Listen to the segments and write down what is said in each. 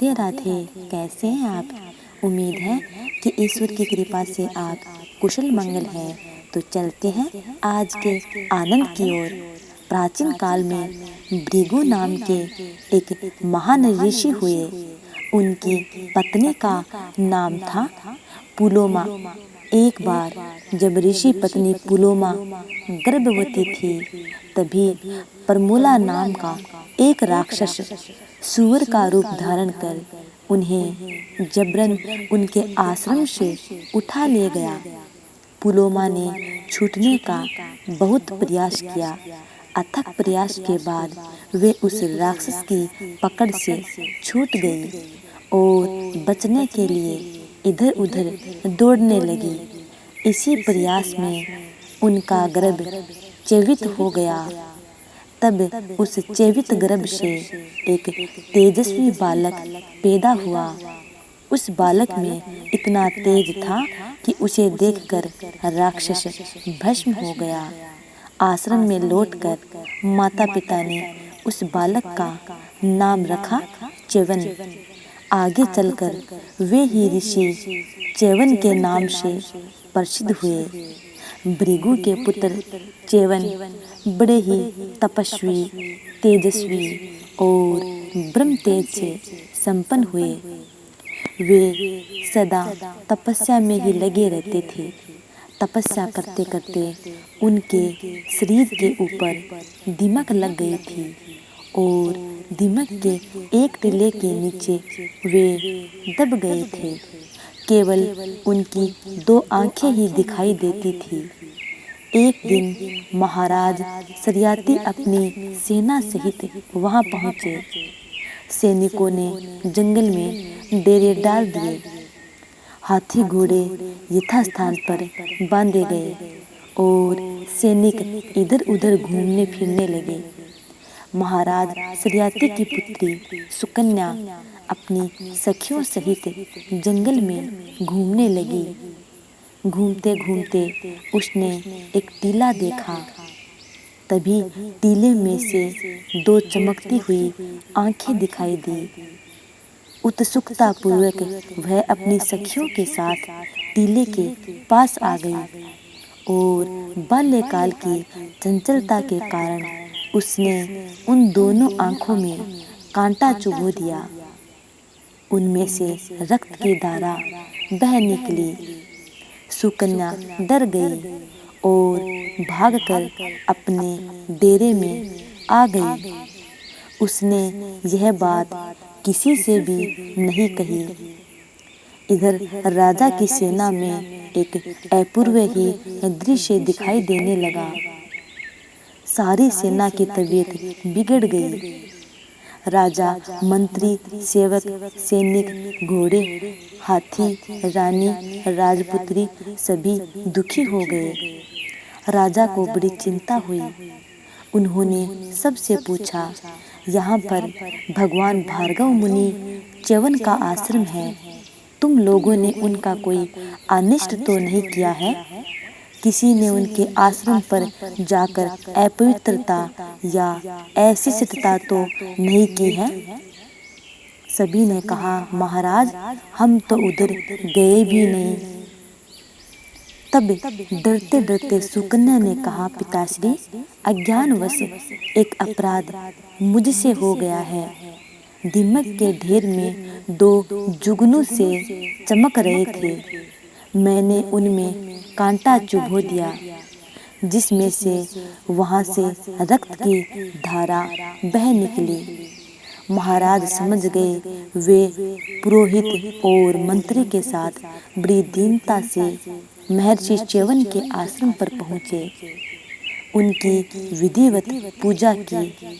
राधे राधे। कैसे हैं आप? उम्मीद है कि ईश्वर की कृपा से आप कुशल मंगल हैं। तो चलते हैं आज के आनंद की ओर। प्राचीन काल में भृगु नाम के एक महान ऋषि हुए। उनकी पत्नी का नाम था पुलोमा। एक बार जब ऋषि पत्नी पुलोमा गर्भवती थी, तभी परमूला नाम का एक राक्षस सूअर का रूप धारण कर उन्हें जबरन उनके आश्रम से उठा ले गया। पुलोमा ने छूटने का बहुत प्रयास किया। अथक प्रयास के बाद वे उस राक्षस की पकड़ से छूट गई और बचने के लिए इधर उधर दौड़ने लगी। इसी प्रयास में उनका गर्भ चेवित हो गया। तब उस चेवित गर्भ से एक तेजस्वी बालक पैदा हुआ। उस बालक में इतना तेज था कि उसे देखकर राक्षस भस्म हो गया। आश्रम में लौटकर माता पिता ने उस बालक का नाम रखा च्यवन। आगे चलकर वे ही ऋषि च्यवन के नाम से प्रसिद्ध हुए। भृगु के पुत्र च्यवन बड़े ही तपस्वी, तेजस्वी और ब्रह्म तेज से संपन्न हुए। वे सदा तपस्या में ही लगे रहते थे। तपस्या करते करते उनके शरीर के ऊपर दीमक लग गई थी और दीमक के एक टिले के नीचे वे दब गए थे। केवल उनकी 2 आंखें ही दिखाई देती थी। एक दिन महाराज सरियाती अपनी सेना सहित वहां पहुंचे। सैनिकों ने जंगल में डेरे डाल दिए। हाथी घोड़े यथास्थान पर बांधे गए और सैनिक इधर उधर घूमने फिरने लगे। महाराज सरियाती की पुत्री सुकन्या अपनी सखियों सहित जंगल में घूमने लगी। घूमते घूमते उसने एक टीला देखा। तभी टीले में से 2 चमकती हुई आंखें दिखाई दी। उत्सुकता पूर्वक वह अपनी सखियों के साथ टीले के पास आ गई और बाल्यकाल की चंचलता के कारण उसने उन दोनों आंखों में कांटा चुभो दिया। उनमें से रक्त की धारा बह निकली। सुकन्या डर गई और भागकर अपने डेरे में आ गई। उसने यह बात किसी से भी नहीं कही। इधर राजा की सेना में एक अपूर्व ही दृश्य दिखाई देने लगा। सारी सेना की तबीयत बिगड़ गई। राजा, मंत्री, सेवक, सैनिक, घोड़े, हाथी, रानी, राजपुत्री सभी दुखी हो गए। राजा को बड़ी चिंता हुई। उन्होंने सबसे पूछा, यहाँ पर भगवान भार्गव मुनि च्यवन का आश्रम है। तुम लोगों ने उनका कोई अनिष्ट तो नहीं किया है? किसी ने उनके आश्रम पर जाकर अपवित्रता या अशिष्टता तो नहीं की है? सभी ने कहा, महाराज हम तो उधर गए भी नहीं। तब डरते डरते सुकन्या ने कहा, पिताश्री अज्ञानवश एक अपराध मुझसे हो गया है। दीमक के ढेर में 2 जुगनू से चमक रहे थे। मैंने उनमें कांटा चुभो दिया, जिसमें से वहां से रक्त की धारा बह निकली। महाराज समझ गए। वे पुरोहित और मंत्री के साथ बड़ी दीनता से महर्षि च्यवन के आश्रम पर पहुँचे। उनकी विधिवत पूजा की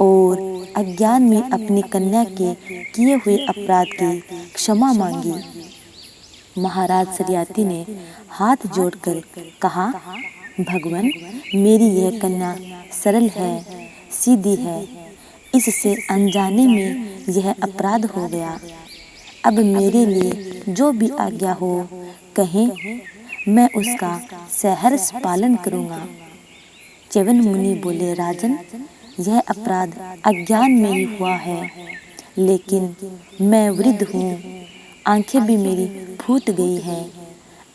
और अज्ञान में अपनी कन्या के किए हुए अपराध की क्षमा मांगी। महाराज सरियाती ने हाथ जोड़कर कहा, भगवान मेरी यह कन्या सरल है, सीधी है। इससे अनजाने में यह अपराध हो गया। अब मेरे लिए जो भी आज्ञा हो कहें, मैं उसका सहर्ष पालन करूँगा। च्यवन मुनि बोले, राजन यह अपराध अज्ञान में ही हुआ है। लेकिन मैं वृद्ध हूँ, आंखें भी मेरी फूट गई हैं,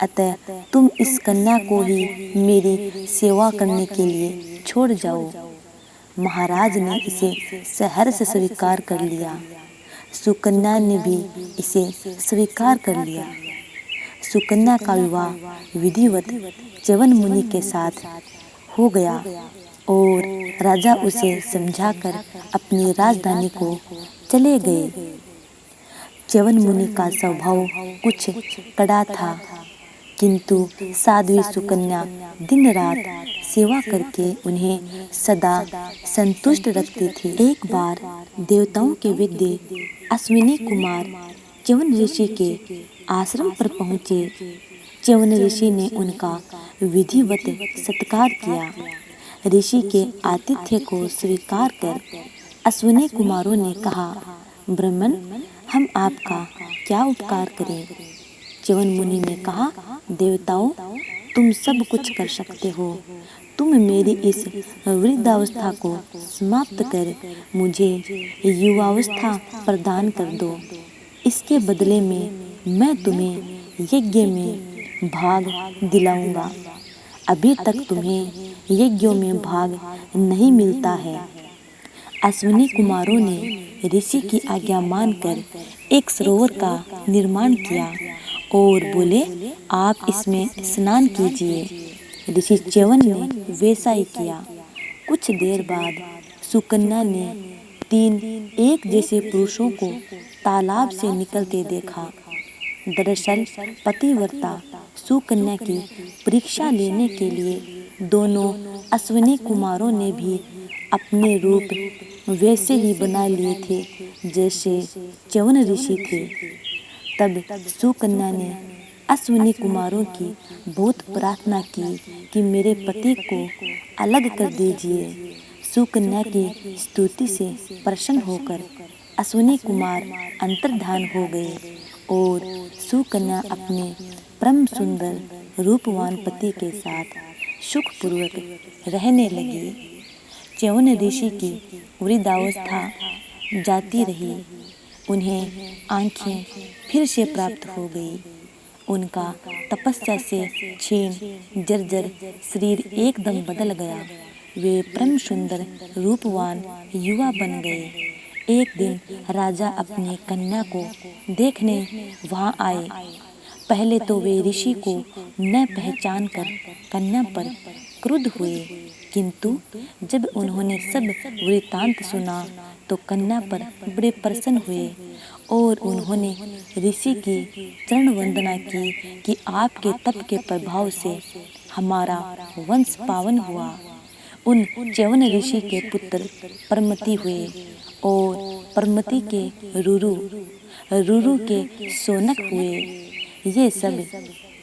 अतः तुम इस कन्या को ही मेरी सेवा करने के लिए छोड़ जाओ। महाराज ने इसे सहर्ष स्वीकार कर लिया। सुकन्या ने भी इसे स्वीकार कर लिया। सुकन्या का विवाह विधिवत च्यवन मुनि के साथ हो गया और राजा उसे समझाकर अपनी राजधानी को चले गए। च्यवन मुनि का स्वभाव कुछ कड़ा था, किंतु साध्वी सुकन्या दिन रात सेवा करके उन्हें सदा संतुष्ट रखती थी। एक बार देवताओं के वैद्य अश्विनी कुमार च्यवन ऋषि के आश्रम पर पहुँचे। च्यवन ऋषि ने उनका विधिवत सत्कार किया। ऋषि के आतिथ्य को स्वीकार कर अश्विनी कुमारों ने कहा, ब्राह्मण, हम आपका क्या उपकार करें? च्यवन मुनि ने कहा, देवताओं, तुम सब कुछ कर सकते हो। तुम मेरी इस वृद्धावस्था को समाप्त कर मुझे युवावस्था प्रदान कर दो। इसके बदले में मैं तुम्हें यज्ञ में भाग दिलाऊंगा। अभी तक तुम्हें यज्ञों में भाग नहीं मिलता है। अश्विनी कुमारों ने ऋषि की आज्ञा मानकर एक सरोवर का निर्माण किया और बोले, आप इसमें स्नान कीजिए। ऋषि च्यवन ने वैसा ही किया। कुछ देर बाद सुकन्या ने 3 एक जैसे पुरुषों को तालाब से निकलते देखा। दरअसल पतिव्रता सुकन्या की परीक्षा लेने के लिए दोनों अश्विनी कुमारों ने भी अपने रूप वैसे ही बना लिए थे जैसे च्यवन ऋषि थे। तब सुकन्या ने अश्विनी कुमारों की बहुत प्रार्थना की कि मेरे पति को अलग कर दीजिए। सुकन्या की स्तुति से प्रसन्न होकर अश्विनी कुमार अंतर्धान हो गए और सुकन्या अपने परम सुंदर रूपवान पति के साथ सुखपूर्वक रहने लगी। च्यवन ऋषि की वृद्धावस्था जाती रही। उन्हें आंखें फिर से प्राप्त हो गई। उनका तपस्या से क्षीण जर्जर शरीर एकदम बदल गया। वे परम सुंदर रूपवान युवा बन गए। एक दिन राजा अपनी कन्या को देखने वहां आए। पहले तो वे ऋषि को न पहचान कर कन्या पर क्रुद्ध हुए, किंतु जब उन्होंने सब वृत्तांत सुना तो कन्या पर बड़े प्रसन्न हुए और उन्होंने ऋषि की चरण वंदना की कि आपके तप के प्रभाव से हमारा वंश पावन हुआ। उन च्यवन ऋषि के पुत्र परमति हुए और परमति के रुरु, रुरु के सोनक हुए। ये सब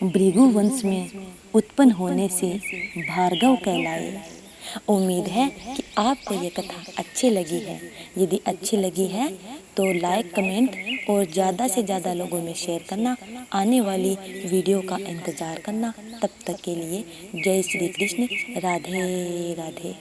भृगु वंश में उत्पन्न होने से भार्गव कहलाए। उम्मीद है कि आपको ये कथा अच्छी लगी है। यदि अच्छी लगी है तो लाइक, कमेंट और ज़्यादा से ज़्यादा लोगों में शेयर करना। आने वाली वीडियो का इंतज़ार करना। तब तक के लिए जय श्री कृष्ण। राधे राधे।